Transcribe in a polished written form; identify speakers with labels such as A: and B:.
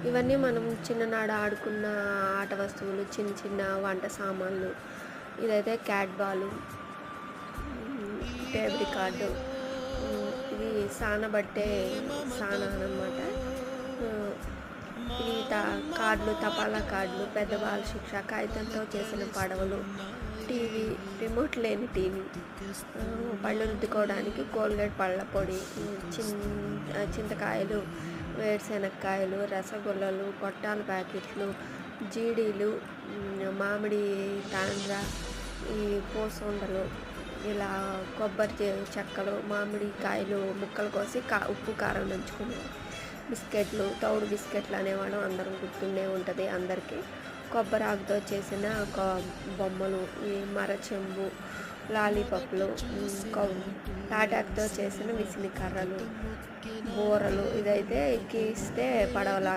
A: ఇవన్నీ మనం చిన్ననాడు ఆడుకున్న ఆట వస్తువులు, చిన్న చిన్న వంట సామాన్లు. ఇదైతే క్యాట్ బాలు, టేబుల్ రికార్డు. ఇది సానబట్టే సానాన్ అనమాట. ఈ కార్డులు, తపాలా కార్డులు, పెద్దవాళ్ళ శిక్ష, కాగితంతో చేసిన పడవలు, టీవీ, రిమోట్ లేని టీవీ, పళ్ళు రుద్దుకోవడానికి కోల్గేట్ పళ్ళ పొడి, చింతకాయలు, వేరుశెనక్కాయలు, రసగుల్లలు, గొట్టాల ప్యాకెట్లు, జీడీలు, మామిడి తాండ్ర, ఈ పోసొండలు, ఇలా కొబ్బరి చెక్కలు, మామిడికాయలు ముక్కలు కోసి ఉప్పు కారం నంచుకునేవి. బిస్కెట్లు, తౌడు బిస్కెట్లు అనేవాడు, అందరం గుర్తుండే ఉంటుంది అందరికీ. కొబ్బరి ఆకుతో చేసిన బొమ్మలు, ఈ మరచెంబు, లాలీపప్లు, తాటాకుతో చేసిన విసిని కర్రలు, బూరలు. ఇదైతే ఎక్కిస్తే పడవలా